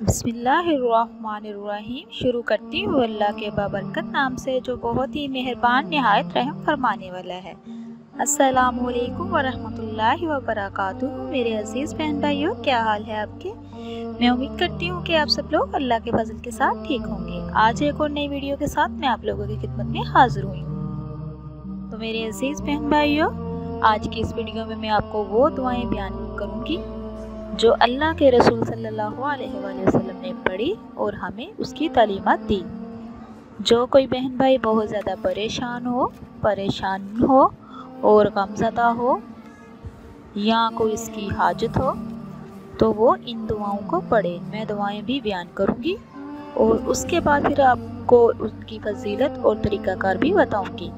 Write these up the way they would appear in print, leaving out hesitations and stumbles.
बिस्मिल्लाहिर्रहमानिर्रहीम। शुरू करती हूँ अल्लाह के बाबरकत नाम से जो बहुत ही मेहरबान निहायत रहम फरमाने वाला है। अस्सलामुअलैकुम वरहमतुल्लाहि वबरकातुहू। मेरे अजीज़ बहन भाइयों, क्या हाल है आपके? मैं उम्मीद करती हूँ कि आप सब लोग अल्लाह के फजल के साथ ठीक होंगे। आज एक और नई वीडियो के साथ मैं आप लोगों की खिदमत में हाजिर हुई हूँ। तो मेरे अजीज़ बहन भाइयों, आज की इस वीडियो में मैं आपको वो दुआएं बयान करूँगी जो अल्लाह के रसूल सल्लल्लाहु अलैहि वसल्लम ने पढ़ी और हमें उसकी तालीमात दी। जो कोई बहन भाई बहुत ज़्यादा परेशान हो और गमज़दा हो या कोई इसकी हाजत हो तो वो इन दुआओं को पढ़े। मैं दुआएं भी बयान करूँगी और उसके बाद फिर आपको उसकी फजीलत और तरीक़ाकार भी बताऊँगी।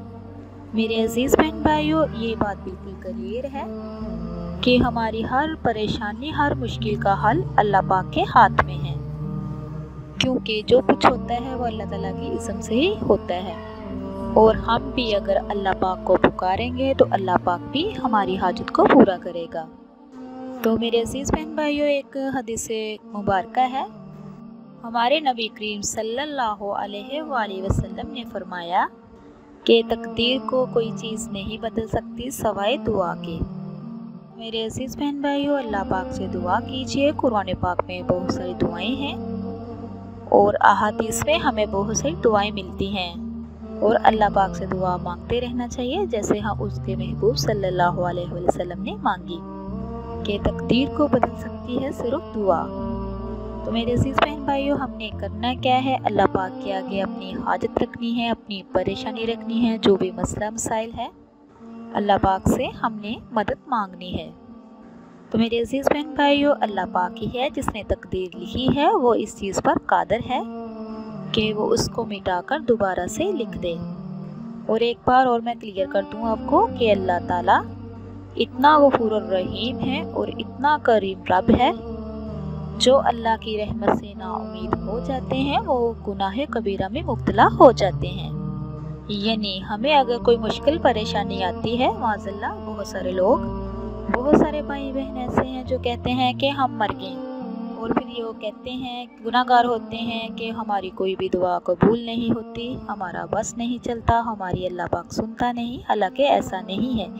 मेरे अजीज़ बहन भाइयों, ये बात बिल्कुल क्लियर है कि हमारी हर परेशानी, हर मुश्किल का हल अल्लाह पाक के हाथ में है, क्योंकि जो कुछ होता है वो अल्लाह ताला की इज़्ज़त से ही होता है। और हम भी अगर अल्लाह पाक को पुकारेंगे तो अल्लाह पाक भी हमारी हाजत को पूरा करेगा। तो मेरे अजीज़ बहन भाइयों, एक हदीस मुबारक है। हमारे नबी करीम सल्लल्लाहु अलैहि वसल्लम ने फरमाया कि तकदीर को कोई चीज़ नहीं बदल सकती सवाए दुआ के। मेरे अजीज़ बहन भाइयों, अल्लाह पाक से दुआ कीजिए। कुरान पाक में बहुत सारी दुआएं हैं और अहादीस में हमें बहुत सारी दुआएं मिलती हैं और अल्लाह पाक से दुआ मांगते रहना चाहिए, जैसे हम उसके महबूब सल्लल्लाहु अलैहि वसल्लम ने मांगी कि तकदीर को बदल सकती है सिर्फ दुआ। तो मेरे अजीज़ बहन भाइयों, हमने करना क्या है? अल्लाह पाक के आगे अपनी हाजत रखनी है, अपनी परेशानी रखनी है, जो भी मसला मसाइल है अल्लाह पाक से हमने मदद मांगनी है। तो मेरे अजीज़ बहन भाइयों, अल्लाह पाक ही है जिसने तकदीर लिखी है, वो इस चीज़ पर कादर है कि वो उसको मिटाकर दोबारा से लिख दे। और एक बार और मैं क्लियर कर दूँ आपको कि अल्लाह ताला इतना गफूर रहीम है और इतना करीम रब है। जो अल्लाह की रहमत से नाउमीद हो जाते हैं वो गुनाह कबीरा में मुब्तला हो जाते हैं। यानी हमें अगर कोई मुश्किल परेशानी आती है, माज़अल्लाह बहुत सारे भाई बहन ऐसे हैं जो कहते हैं कि हम मर गए, और फिर ये वो कहते हैं, गुनाहगार होते हैं कि हमारी कोई भी दुआ कबूल नहीं होती, हमारा बस नहीं चलता, हमारी अल्लाह पाक सुनता नहीं। हालांकि ऐसा नहीं है,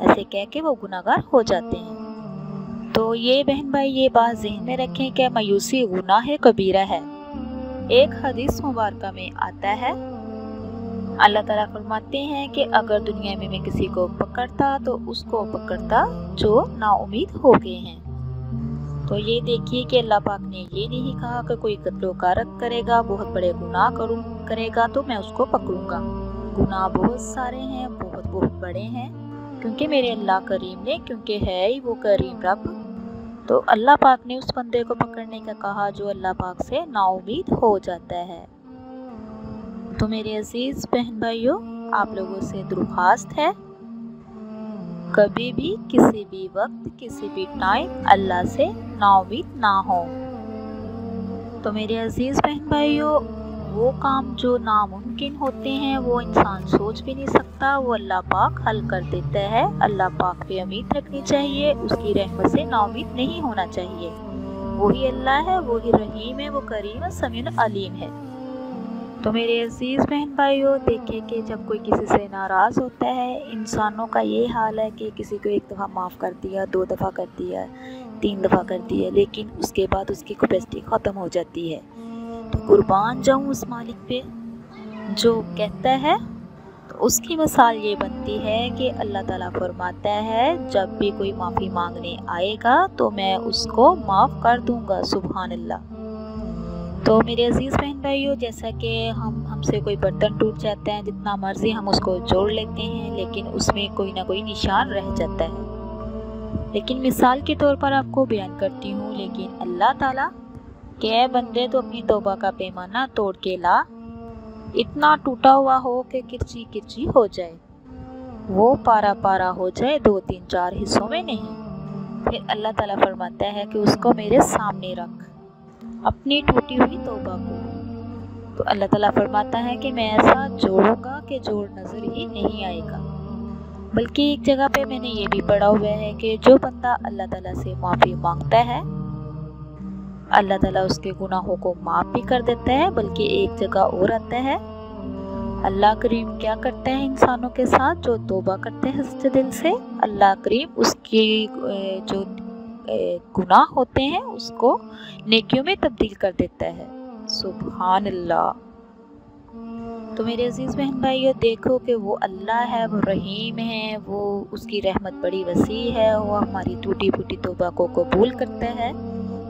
ऐसे कह के वो गुनाहगार हो जाते हैं। तो ये बहन भाई ये बात ज़हन में रखें कि मायूसी गुनाह कबीरा है। एक हदीस मुबारक में आता है, अल्लाह ताला फरमाते हैं कि अगर दुनिया में मैं किसी को पकड़ता तो उसको पकड़ता जो नाउमीद हो गए हैं। तो ये देखिए कि अल्लाह पाक ने ये नहीं कहा कि कोई कत्लो कारत करेगा, बहुत बड़े गुनाह करेगा तो मैं उसको पकड़ूंगा। गुनाह बहुत सारे हैं, बहुत बड़े हैं, क्योंकि मेरे अल्लाह करीम ने, क्योंकि है ही वो करीम रब, तो अल्लाह पाक ने उस बंदे को पकड़ने का कहा जो अल्लाह पाक से नाउमीद हो जाता है। तो मेरे अजीज़ बहन भाइयों, आप लोगों से दरख्वास्त है, कभी भी किसी भी वक्त किसी भी टाइम अल्लाह से नाउमीद ना हो। तो मेरे अजीज़ बहन भाइयों, वो काम जो नामुमकिन होते हैं वो इंसान सोच भी नहीं सकता, वो अल्लाह पाक हल कर देता है। अल्लाह पाक पे उम्मीद रखनी चाहिए, उसकी रहमत से नाउमीद नहीं होना चाहिए। वही अल्लाह है, वही रहीम है, वो करीम है, समीउन अलीम है। तो मेरे अजीज़ बहन भाइयों, देखिए कि जब कोई किसी से नाराज़ होता है, इंसानों का ये हाल है कि किसी को एक दफ़ा माफ़ कर दिया, 2 दफ़ा कर दिया, 3 दफ़ा कर दिया, लेकिन उसके बाद उसकी कैपेसिटी ख़त्म हो जाती है। तो कुर्बान जाऊँ उस मालिक पे जो कहता है। तो उसकी मिसाल ये बनती है कि अल्लाह ताला फरमाता है, जब भी कोई माफ़ी मांगने आएगा तो मैं उसको माफ़ कर दूंगा। सुभान अल्लाह। तो मेरे अजीज़ बहन भाइयों, जैसा कि हमसे कोई बर्तन टूट जाता है, जितना मर्ज़ी हम उसको जोड़ लेते हैं, लेकिन उसमें कोई ना कोई निशान रह जाता है। लेकिन मिसाल के तौर पर आपको बयान करती हूँ, लेकिन अल्लाह ताला के बंदे तो अपनी तौबा का पैमाना तोड़ के ला, इतना टूटा हुआ हो कि किरची किरची हो जाए, वो पारा हो जाए, 2 3 4 हिस्सों में नहीं। फिर अल्लाह ताला फरमाता है कि उसको मेरे सामने रख, अपनी टूटी हुई तौबा को। तो अल्लाह ताला फरमाता है कि मैं ऐसा जोड़ूंगा कि जोड़ नज़र ही नहीं आएगा। बल्कि एक जगह पे मैंने ये भी पढ़ा हुआ है कि जो बंदा अल्लाह ताला से माफ़ी मांगता है अल्लाह ताला उसके गुनाहों को माफ़ भी कर देता है। बल्कि एक जगह और आता है, अल्लाह करीम क्या करते हैं इंसानों के साथ, जो तौबा करते हैं सच्चे दिल से, अल्लाह करीम उसकी जो गुनाह होते हैं उसको नेकियों में तब्दील कर देता है। सुभान अल्लाह। तो मेरे अजीज़ बहन भाइयों, देखो कि वो अल्लाह है, वो रहीम है, वो उसकी रहमत बड़ी वसी है, वो हमारी टूटी फूटी तौबा को कबूल करता है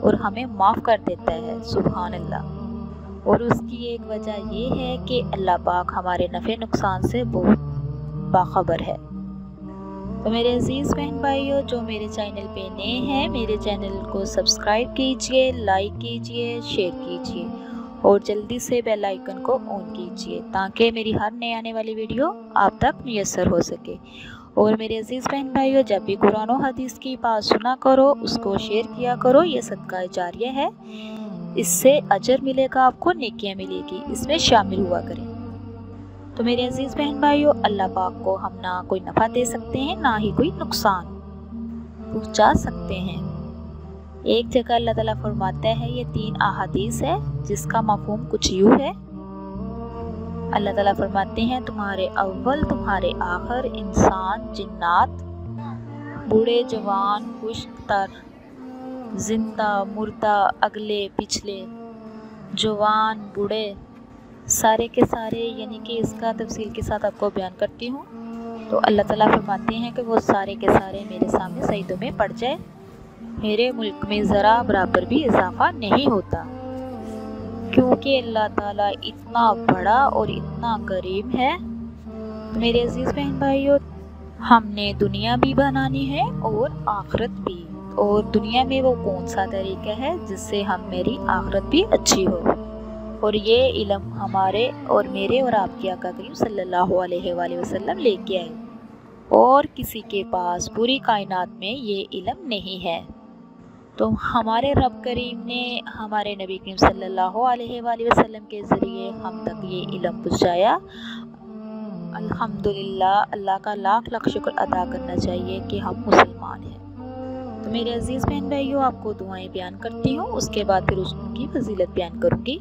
और हमें माफ़ कर देता है। सुभान अल्लाह। और उसकी एक वजह ये है कि अल्लाह पाक हमारे नफ़े नुकसान से बहुत बाखबर है। तो मेरे अजीज़ बहन भाइयों, जो मेरे चैनल पे नए हैं, मेरे चैनल को सब्सक्राइब कीजिए, लाइक कीजिए, शेयर कीजिए और जल्दी से बेल आइकन को ऑन कीजिए ताकि मेरी हर नई आने वाली वीडियो आप तक मुयस्सर हो सके। और मेरे अजीज़ बहन भाइयों, जब भी कुरान और हदीस की बात सुना करो, उसको शेयर किया करो। ये सदका जारिया है, इससे अजर मिलेगा, आपको नेकियां मिलेगी, इसमें शामिल हुआ करें। तो मेरे अजीज़ बहन भाइयों, अल्लाह पाक को हम ना कोई नफ़ा दे सकते हैं, ना ही कोई नुकसान पहुँचा सकते हैं। एक जगह अल्लाह ताला फरमाता है, ये 3 अहादीस है जिसका मफ़हूम कुछ यूँ है। अल्लाह ताला फरमाते हैं, तुम्हारे अव्वल तुम्हारे आखिर, इंसान जिन्नात, बूढ़े जवान खुश्क तर, जिंदा मुर्दा, अगले पिछले, जवान बूढ़े, सारे के सारे, यानी कि इसका तफसील के साथ आपको बयान करती हूँ। तो अल्लाह ताला फरमाते हैं कि वो सारे के सारे मेरे सामने सजदों में पड़ जाए, मेरे मुल्क में ज़रा बराबर भी इजाफा नहीं होता, क्योंकि अल्लाह ताला इतना बड़ा और इतना करीम है। तो मेरे अजीज़ बहन भाइयों, हमने दुनिया भी बनानी है और आखिरत भी। और दुनिया में वो कौन सा तरीका है जिससे मेरी आखिरत भी अच्छी हो। और ये इल्म हमारे और मेरे और आपके आका करीम सल्लल्लाहु अलैहि वसल्लम लेके आए, और किसी के पास पूरी कायनात में ये इल्म नहीं है। तो हमारे रब करीम ने हमारे नबी करीम सल्लल्लाहु अलैहि वसल्लम के ज़रिए हम तक ये इल्म पहुँचाया। अल्हम्दुलिल्लाह, अल्लाह का लाख लाख शुक्र अदा करना चाहिए कि हम मुसलमान हैं। तो मेरे अजीज़ बहन भाइयों, आपको दुआएं बयान करती हूँ, उसके बाद फिर उसकी फजीलत बयान करूँगी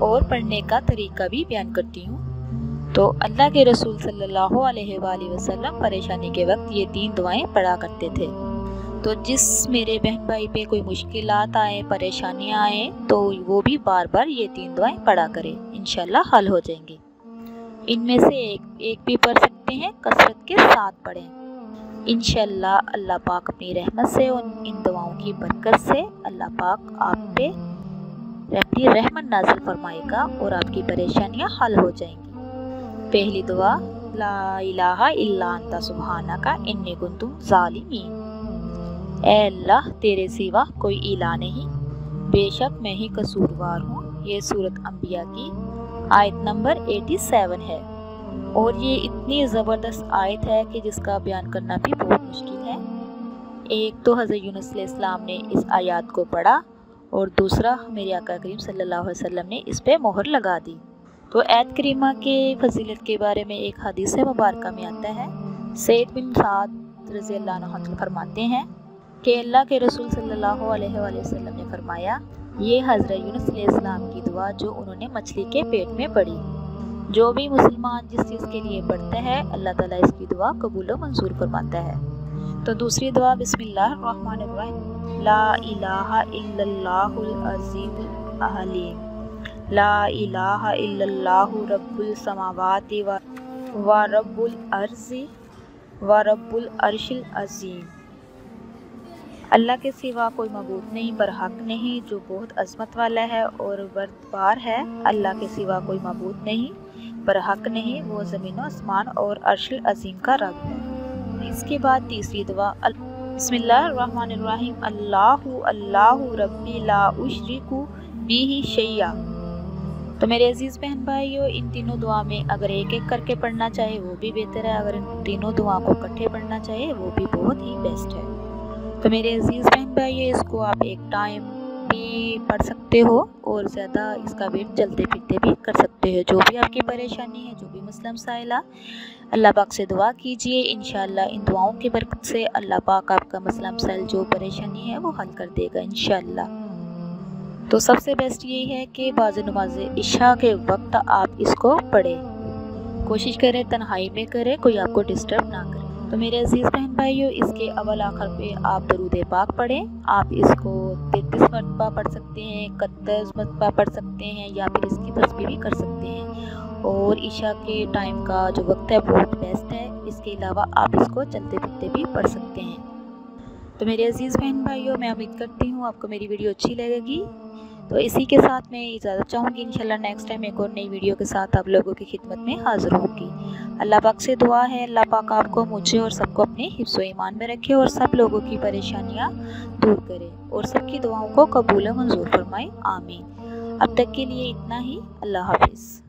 और पढ़ने का तरीका भी बयान करती हूँ। तो अल्लाह के रसूल सल्लल्लाहु अलैहि वसल्लम परेशानी के वक्त ये 3 दुआएं पढ़ा करते थे। तो जिस मेरे बहन भाई पे कोई मुश्किलात आए, परेशानियाँ आए, तो वो भी बार बार ये 3 दुआएं पढ़ा करें, इंशाल्लाह हल हो जाएंगी। इनमें से एक भी पढ़ सकते हैं, कसरत के साथ पढ़ें। इंशाल्लाह अल्लाह पाक अपनी रहमत से और इन दुआओं की बरकत से अल्लाह पाक आप पे अपनी रहमत नाज़िल फरमाएगा और आपकी परेशानियां हल हो जाएंगी। पहली दुआ, ला इलाहा इल्ला अंता सुब्हानका इन्नी कुन्तु ज़ालिमीन। ऐ अल्लाह, तेरे सिवा कोई इला नहीं, बेशक मैं ही कसूरवार हूँ। ये सूरत अंबिया की आयत नंबर 87 है, और ये इतनी ज़बरदस्त आयत है कि जिसका बयान करना भी बहुत मुश्किल है। एक तो हज़रत यूनुस अलैहिस्सलाम ने इस आयत को पढ़ा, और दूसरा मेरे आका करीम सल्लल्लाहु अलैहि वसल्लम ने इस पे मोहर लगा दी। तो आयत करीमा के फजीलत के बारे में एक हदीस मुबारक में आता है, सैयद बिन साद रज़ियल्लाहु अन्हु फरमाते हैं कि अल्लाह के रसूल सल्लल्लाहु अलैहि वसल्लम ने फरमाया, ये हज़रत यूनुस अलैहिस्सलाम की दुआ जो उन्होंने मछली के पेट में पढ़ी। जो भी मुसलमान जिस चीज़ के लिए पढ़ता है, अल्लाह ताला इसकी दुआ कबूल व मंजूर फरमाता है। तो दूसरी दुआ, बिस्मिल्लाहिर्रहमानिर्रहीम, ला इलाहा इल्लल्लाहुल अज़ीज़ुल हलीम, ला इलाहा इल्लल्लाहु रब्बुल समावाति व रब्बुल अर्ज़ि व रब्बुल अर्शिल अज़ीम। अल्लाह के सिवा कोई मबूद नहीं, बरहक नहीं, जो बहुत अज़मत वाला है और बरदबार है। अल्लाह के सिवा कोई मबूद नहीं, बरहक नहीं, वो ज़मीन आसमान और अर्शिल अज़ीम का रब है। इसके बाद तीसरी दुआ, बिस्मिल्लाहिर्रहमानिर्रहीम, अल्लाहु अल्लाहु रब्बी ला उशरिकु बिही शैया। तो मेरे अजीज़ बहन भाइयों, इन तीनों दुआ में अगर एक एक करके पढ़ना चाहे वो भी बेहतर है, अगर इन तीनों दुआ को इकट्ठे पढ़ना चाहे वो भी बहुत ही बेस्ट है। तो मेरे अजीज़ बहन भाइयों, इसको आप एक टाइम भी पढ़ सकते हो और ज़्यादा इसका वेट चलते फिरते भी कर सकते हो। जो भी आपकी परेशानी है, जो भी मसला मसाइला, अल्लाह पाक से दुआ कीजिए। इंशाअल्लाह इन दुआओं की बरकत से अल्लाह पाक आपका मसला मसाइल जो परेशानी है वो हल कर देगा इंशाअल्लाह। تو سب سے بیسٹ یہی ہے کہ بعد نماز عشاء کے وقت آپ اس کو پڑھیں، کوشش کریں تنہائی میں کریں، کوئی آپ کو ڈسٹرب نہ کرے۔ تو میرے عزیز بہن بھائیو، اس کے اول آخر پہ آپ درود پاک پڑھیں۔ آپ اس کو 33 مرتبہ پڑھ سکتے ہیں، 31 مرتبہ پڑھ سکتے ہیں، یا پھر اس کی تسبیح بھی کر سکتے ہیں۔ اور عشاء کے ٹائم کا جو وقت ہے بہت بیسٹ ہے، اس کے علاوہ آپ اس کو چلتے پھرتے بھی پڑھ سکتے ہیں۔ تو میرے عزیز بہن بھائیو، میں امید کرتی ہوں آپ کو میری ویڈیو اچھی لگے گی۔ تو اسی کے ساتھ میں اجازت چاہوں گی، انشاءاللہ نیکسٹ ٹائم ایک اور نئی ویڈیو کے ساتھ آپ لوگوں کی خدمت میں حاضر ہوں گی۔ اللہ پاک سے دعا ہے، اللہ پاک آپ کو، مجھے اور سب کو اپنے حفظ و ایمان میں رکھے اور سب لوگوں کی پریشانیاں دور کرے اور سب کی دعاؤں کو قبول و منظور فرمائے، آمین۔ اب تک کے لیے اتنا ہی، اللہ حافظ۔